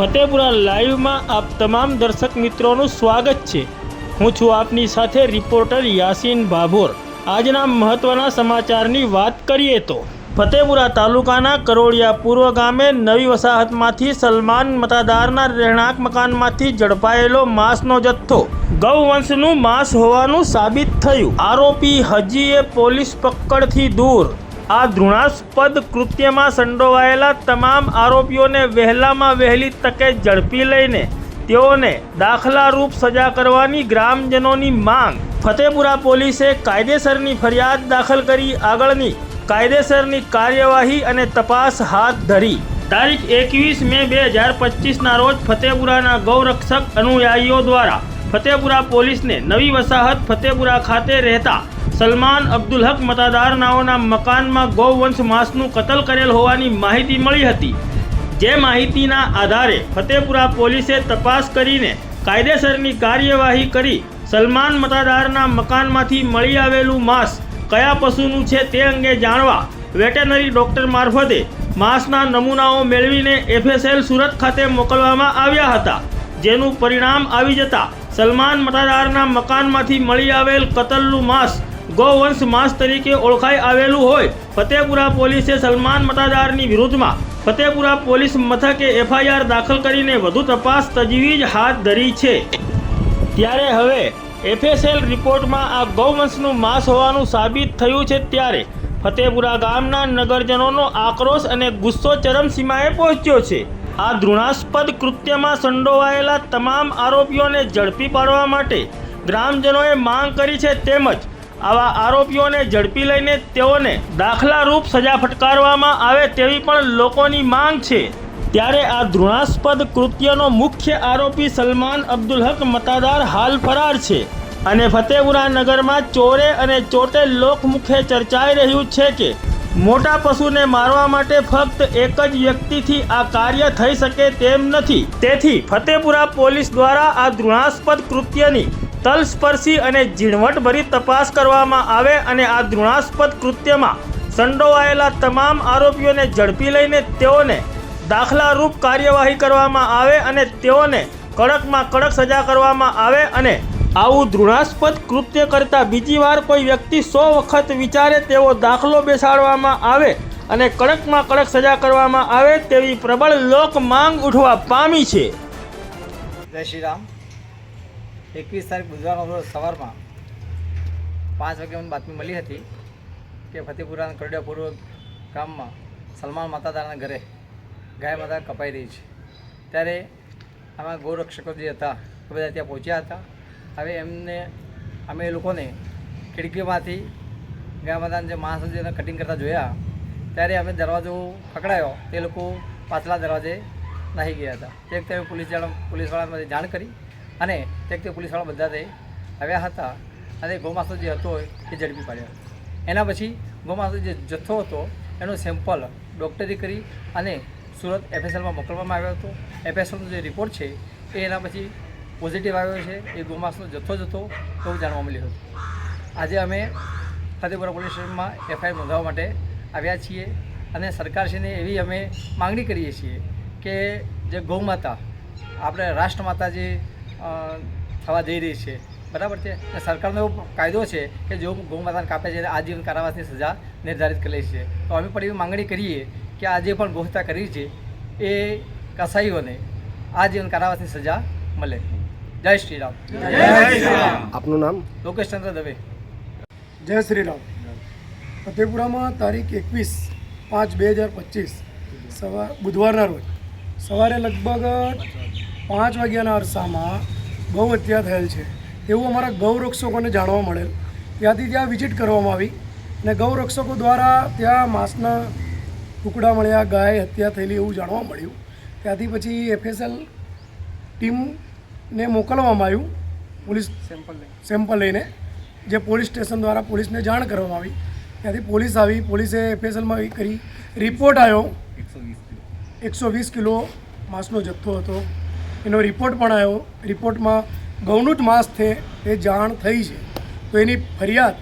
ફતેપુરા લાઈવમાં આપ તમામ દર્શક મિત્રોનું સ્વાગત છે। હું છું આપની સાથે રિપોર્ટર યાસીન ભાભોર। આજના મહત્વના સમાચારની વાત કરીએ તો ફતેપુરા તાલુકાના કરોડિયા પૂર્વ ગામે નવી વસાહતમાંથી સલમાન મતાદારના રહેણાંક મકાનમાંથી ઝડપાયેલો માંસનો જથ્થો ગૌવંશનું માંસ હોવાનું સાબિત થયું। આરોપી હજીએ પોલીસ પકડથી દૂર। આ ઘૃણાસ્પદ કૃત્યમાં સંડોવાયેલા તમામ આરોપીઓને વહેલામાં વહેલી તકે ઝડપી લઈને તેઓને દાખલારૂપ સજા કરવાની ગ્રામજનોની માંગ। ફતેપુરા પોલીસે કાયદેસરની ફરિયાદ દાખલ કરી આગળની કાયદેસરની કાર્યવાહી અને તપાસ હાથ ધરી। તારીખ 21 મે 2025ના રોજ ફતેપુરાના ગૌરક્ષક અનુયાયીઓ દ્વારા ફતેપુરા પોલીસને નવી વસાહત ફતેપુરા ખાતે રહેતા સલમાન અબ્દુલ હક મતાદાર નાઓના મકાનમાં ગૌવંશ માંસનું કતલ કરેલ હોવાની માહિતી મળી હતી। જે માહિતીના આધારે ફતેપુરા પોલીસે તપાસ કરીને કાયદેસરની કાર્યવાહી કરી સલમાન મતાદારના મકાનમાંથી મળી આવેલું માંસ કયા પશુનું છે તે અંગે જાણવા વેટેનરી ડૉક્ટર મારફતે માંસના નમૂનાઓ મેળવીને FSL સુરત ખાતે મોકલવામાં આવ્યા હતા। જેનું પરિણામ આવી જતાં સલમાન મતાદારના મકાનમાંથી મળી આવેલ કતલનું માંસ ગૌવંશ માંસ તરીકે ઓળખાઈ આવેલું હોય ફતેપુરા પોલીસે સલમાન મતાદારની વિરુદ્ધમાં ફતેપુરા પોલીસ મથકે FIR દાખલ કરીને વધુ તપાસ તજવીજ હાથ ધરી છે। ત્યારે હવે FSL રિપોર્ટમાં આ ગૌવંશનું માંસ હોવાનું સાબિત થયું છે। ત્યારે ફતેપુરા ગામના નગરજનોનો આક્રોશ અને ગુસ્સો ચરમસીમાએ પહોંચ્યો છે। આ ઘૃણાસ્પદ કૃત્યમાં સંડોવાયેલા તમામ આરોપીઓને ઝડપી પાડવા માટે ગ્રામજનોએ માંગ કરી છે। તેમજ આવા આરોપીઓને ઝડપી લઈને તેઓને દાખલારૂપ સજા ફટકારવામાં આવે તેવી પણ લોકોની માંગ છે। ત્યારે આ ઘૃણાસ્પદ કૃત્યનો મુખ્ય આરોપી સલમાન અબ્દુલ હક મતાદાર હાલ ફરાર છે અને ફતેપુરા નગરમાં ચોરે અને ચોટે લોકમુખે ચર્ચાઈ રહ્યું છે કે મોટા પશુને મારવા માટે ફક્ત એક જ વ્યક્તિથી આ કાર્ય થઈ શકે તેમ નથી। તેથી ફતેપુરા પોલીસ દ્વારા આ ઘૃણાસ્પદ કૃત્યની તલસ્પર્શી અને ઝીણવટભરી તપાસ કરવામાં આવે અને આ ઘૃણાસ્પદ કૃત્યમાં સંડોવાયેલા તમામ આરોપીઓને ઝડપી લઈને તેઓને દાખલારૂપ કાર્યવાહી કરવામાં આવે અને તેઓને કડકમાં કડક સજા કરવામાં આવે અને આવું ઘૃણાસ્પદ કૃત્ય કરતા બીજી વાર કોઈ વ્યક્તિ 100 વખત વિચારે તેવો દાખલો બેસાડવામાં આવે અને કડકમાં કડક સજા કરવામાં આવે તેવી પ્રબળ લોક માંગ ઉઠવા પામી છે। જય શ્રી રામ। 21 તારીખ બુધવારના રોજ સવારમાં 5 વાગે મને બાતમી મળી હતી કે ફતેપુરાના કરોડિયા પૂર્વ ગામમાં સલમાન મતાદારના ઘરે ગાય માતા કપાઈ રહી છે। ત્યારે આમાં ગૌરક્ષકો જે હતા એ બધા ત્યાં પહોંચ્યા હતા। હવે એમને અમે એ લોકોને ખિડકીમાંથી ગાય માતાને જે માંસ જેને કટિંગ કરતા જોયા ત્યારે અમે દરવાજો ખખડાયો તે લોકો પાછલા દરવાજે નાહી ગયા હતા। તે વખતે અમે પોલીસવાળાને જાણ કરી અને તે વખતે પોલીસવાળા બધા તે આવ્યા હતા અને ગૌમાંસનો જે હતો એ ઝડપી પાડ્યો। એના પછી ગૌમાંસનો જે જથ્થો હતો એનું સેમ્પલ ડૉક્ટરી કરી અને સુરત FSLમાં મોકલવામાં આવ્યો હતો। FSLનો જે રિપોર્ટ છે એ એના પછી પોઝિટિવ આવ્યો છે। એ ગૌમાંસનો જથ્થો જ હતો એવું જાણવા મળ્યું હતું। આજે અમે ફતેપુરા પોલીસ સ્ટેશનમાં FIR નોંધાવવા માટે આવ્યા છીએ અને સરકારશ્રીને એવી અમે માગણી કરીએ છીએ કે જે ગૌમાતા આપણે રાષ્ટ્રમાતા જે થવા જઈ રહી છે બરાબર છે, સરકારનો એવો કાયદો છે કે જો ગૌમાતાને કાપે છે આજીવન કારાવાસની સજા નિર્ધારિત કરેલી છે। તો અમે પણ એવી માગણી કરીએ કે આજે પણ ગૌહત્યા કરી છે એ કસાઈઓને આજીવન કારાવાસની સજા મળે। જય શ્રી રામ। આપનું નામ? લોકેશ ચંદ્ર દવે। જય શ્રી રામ। ફતેપુરામાં તારીખ 21/5/2025 બુધવારના રોજ સવારે લગભગ 5 વાગ્યાના અરસામાં ગૌ હત્યા થયેલ છે એવું અમારા ગૌરક્ષકોને જાણવા મળેલ। ત્યાંથી ત્યાં વિઝિટ કરવામાં આવી અને ગૌરક્ષકો દ્વારા ત્યાં માંસના ટુકડા મળ્યા, ગાય હત્યા થયેલી એવું જાણવા મળ્યું। ત્યાંથી પછી FSL ટીમને મોકલવામાં આવ્યું પોલીસ સેમ્પલ લઈને, જે પોલીસ સ્ટેશન દ્વારા પોલીસને જાણ કરવામાં આવી। ત્યાંથી પોલીસ આવી, પોલીસે FSLમાં કરી રિપોર્ટ આવ્યો 120 કિલો માંસનો જથ્થો હતો। એનો રિપોર્ટ પણ આવ્યો। રિપોર્ટમાં ગૌનું જ માંસ છે એ જાણ થઈ છે તો એની ફરિયાદ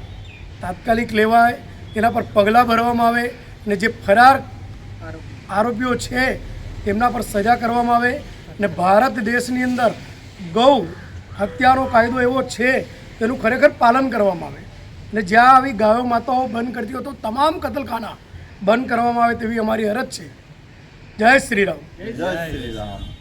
તાત્કાલિક લેવાય, એના પર પગલાં ભરવામાં આવે અને જે ફરાર આરોપીઓ છે તેમના પર સજા કરવામાં આવે અને ભારત દેશની અંદર ગૌ હત્યાનો કાયદો એવો છે તેનું ખરેખર પાલન કરવામાં આવે અને જ્યાં આવી ગાયો માતાઓ બંધ કરતી હોય તો તમામ કતલખાના બંધ કરવામાં આવે તેવી અમારી અરજ છે. જય શ્રી રામ. જય શ્રી રામ.